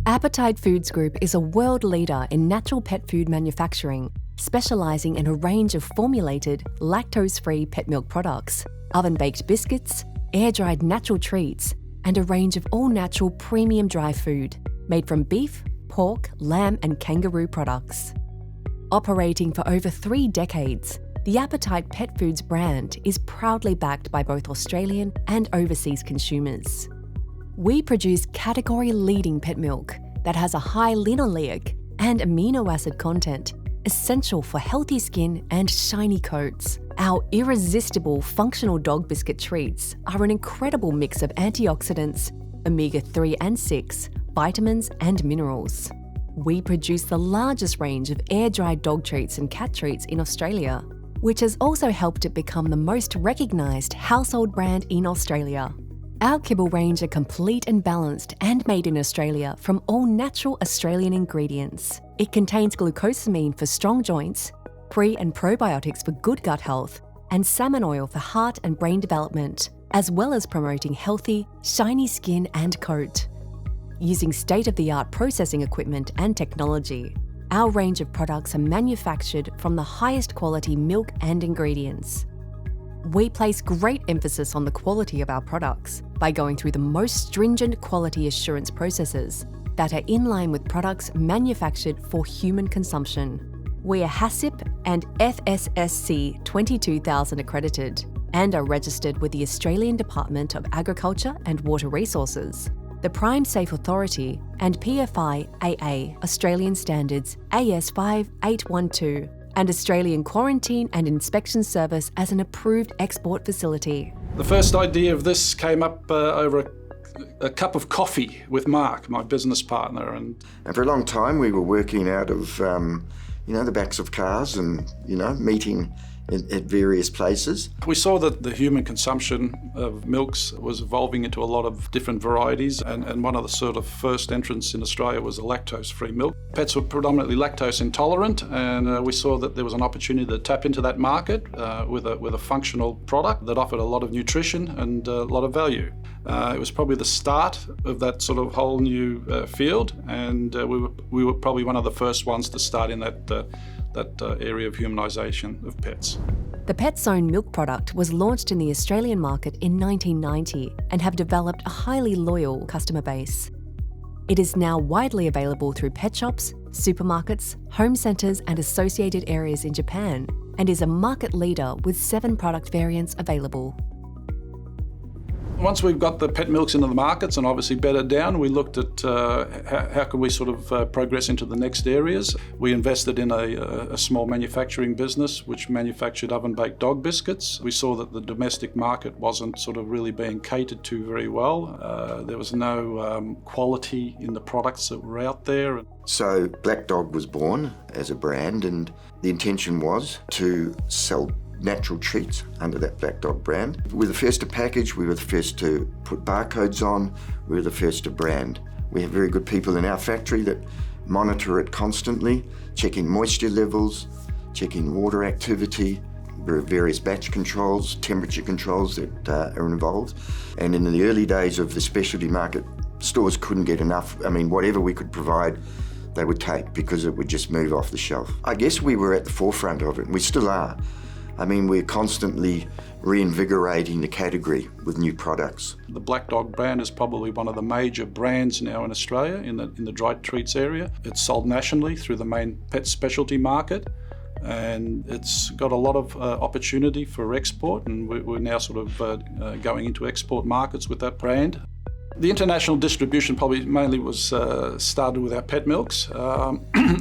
Appetite Foods Group is a world leader in natural pet food manufacturing, specialising in a range of formulated, lactose-free pet milk products, oven-baked biscuits, air-dried natural treats, and a range of all-natural premium dry food made from beef, pork, lamb and kangaroo products. Operating for over 3 decades, the Appetite Pet Foods brand is proudly backed by both Australian and overseas consumers. We produce category-leading pet milk that has a high linoleic and amino acid content, essential for healthy skin and shiny coats. Our irresistible functional dog biscuit treats are an incredible mix of antioxidants, omega-3 and 6, vitamins and minerals. We produce the largest range of air-dried dog treats and cat treats in Australia, which has also helped it become the most recognised household brand in Australia. Our kibble range are complete and balanced and made in Australia from all natural Australian ingredients. It contains glucosamine for strong joints, pre- and probiotics for good gut health, and salmon oil for heart and brain development, as well as promoting healthy, shiny skin and coat. Using state-of-the-art processing equipment and technology, our range of products are manufactured from the highest quality milk and ingredients. We place great emphasis on the quality of our products by going through the most stringent quality assurance processes that are in line with products manufactured for human consumption. We are HACCP and FSSC 22000 accredited and are registered with the Australian Department of Agriculture and Water Resources, the Prime Safe Authority and PFI AA Australian Standards AS 5812 and Australian Quarantine and Inspection Service as an approved export facility. The first idea of this came up over a cup of coffee with Mark, my business partner. And for a long time we were working out of the backs of cars and meeting at various places. We saw that the human consumption of milks was evolving into a lot of different varieties, and one of the sort of first entrants in Australia was a lactose-free milk. Pets were predominantly lactose intolerant, and we saw that there was an opportunity to tap into that market with a functional product that offered a lot of nutrition and a lot of value. It was probably the start of that sort of whole new field, and we were probably one of the first ones to start in that area of humanisation of pets. The Pet's Own milk product was launched in the Australian market in 1990 and have developed a highly loyal customer base. It is now widely available through pet shops, supermarkets, home centres and associated areas in Japan, and is a market leader with 7 product variants available. Once we've got the pet milks into the markets and obviously bedded down, we looked at how can we sort of progress into the next areas. We invested in a small manufacturing business which manufactured oven-baked dog biscuits. We saw that the domestic market wasn't sort of really being catered to very well. There was no quality in the products that were out there. So Black Dog was born as a brand, and the intention was to sell natural treats under that Black Dog brand. We were the first to package, we were the first to put barcodes on, we were the first to brand. We have very good people in our factory that monitor it constantly, checking moisture levels, checking water activity. There are various batch controls, temperature controls that are involved. And in the early days of the specialty market, stores couldn't get enough. I mean, whatever we could provide, they would take because it would just move off the shelf. I guess we were at the forefront of it, and we still are. I mean, we're constantly reinvigorating the category with new products. The Black Dog brand is probably one of the major brands now in Australia in the dry treats area. It's sold nationally through the main pet specialty market, and it's got a lot of opportunity for export, and we're now sort of going into export markets with that brand. The international distribution probably mainly was started with our pet milks.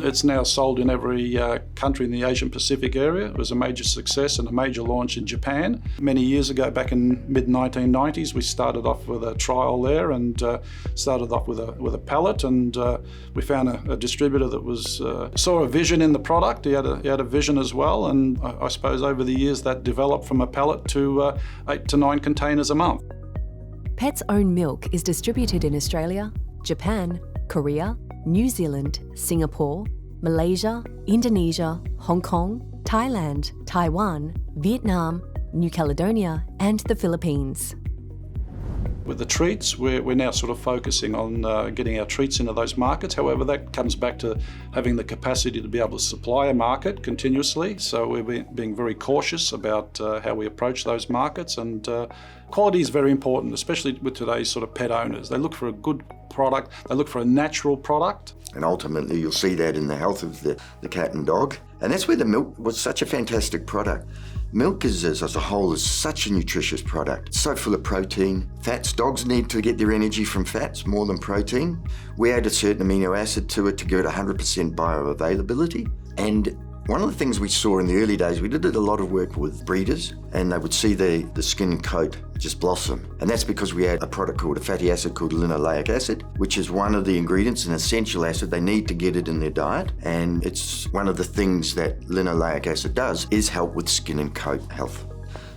It's now sold in every country in the Asian Pacific area. It was a major success and a major launch in Japan. Many years ago, back in mid-1990s, we started off with a trial there and started off with a pellet, and we found a distributor that saw a vision in the product. He had a vision as well, and I suppose over the years that developed from a pellet to 8 to 9 containers a month. Pet's Own milk is distributed in Australia, Japan, Korea, New Zealand, Singapore, Malaysia, Indonesia, Hong Kong, Thailand, Taiwan, Vietnam, New Caledonia, and the Philippines. With the treats, we're now sort of focusing on getting our treats into those markets. However, that comes back to having the capacity to be able to supply a market continuously. So we're being very cautious about how we approach those markets, and quality is very important, especially with today's sort of pet owners. They look for a good product, they look for a natural product. And ultimately you'll see that in the health of the cat and dog. And that's where the milk was such a fantastic product. Milk as a whole is such a nutritious product. It's so full of protein, fats. Dogs need to get their energy from fats more than protein. We add a certain amino acid to it to give it 100% bioavailability. And one of the things we saw in the early days, we did a lot of work with breeders, and they would see the skin coat just blossom. And that's because we had a product called a fatty acid called linoleic acid, which is one of the ingredients, an essential acid. They need to get it in their diet. And it's one of the things that linoleic acid does is help with skin and coat health.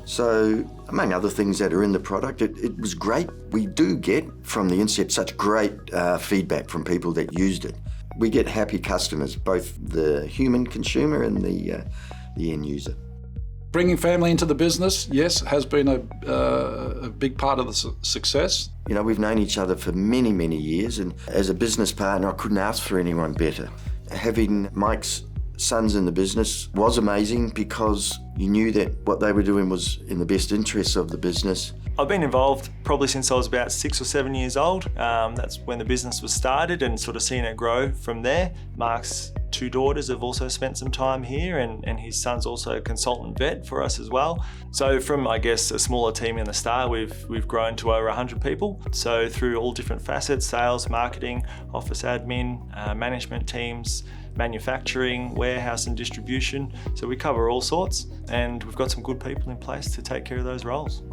So, among other things that are in the product, it was great. We do get from the incept such great feedback from people that used it. We get happy customers, both the human consumer and the end user. Bringing family into the business, yes, has been a big part of the success. You know, we've known each other for many, many years, and as a business partner, I couldn't ask for anyone better. Having Mike's sons in the business was amazing because you knew that what they were doing was in the best interests of the business. I've been involved probably since I was about 6 or 7 years old. That's when the business was started, and sort of seeing it grow from there. Mark's 2 daughters have also spent some time here, and his son's also a consultant vet for us as well. So from, I guess, a smaller team in the start, we've grown to over 100 people. So through all different facets, sales, marketing, office admin, management teams, manufacturing, warehouse and distribution. So we cover all sorts, and we've got some good people in place to take care of those roles.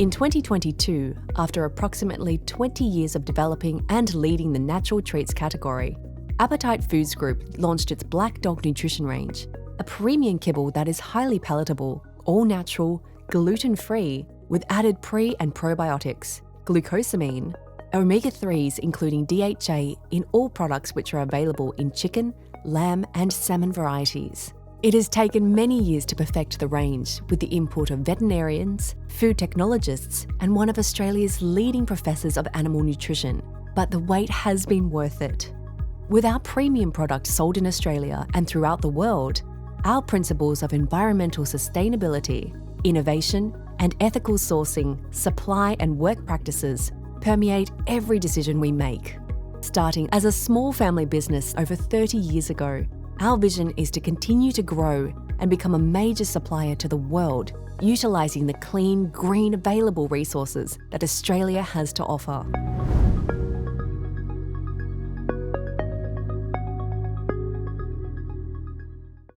In 2022, after approximately 20 years of developing and leading the natural treats category, Appetite Foods Group launched its Black Dog Nutrition range, a premium kibble that is highly palatable, all-natural, gluten-free, with added pre- and probiotics, glucosamine, omega-3s including DHA in all products which are available in chicken, lamb and salmon varieties. It has taken many years to perfect the range with the input of veterinarians, food technologists and one of Australia's leading professors of animal nutrition, but the wait has been worth it. With our premium product sold in Australia and throughout the world, our principles of environmental sustainability, innovation and ethical sourcing, supply and work practices permeate every decision we make. Starting as a small family business over 30 years ago, our vision is to continue to grow and become a major supplier to the world, utilising the clean, green, available resources that Australia has to offer.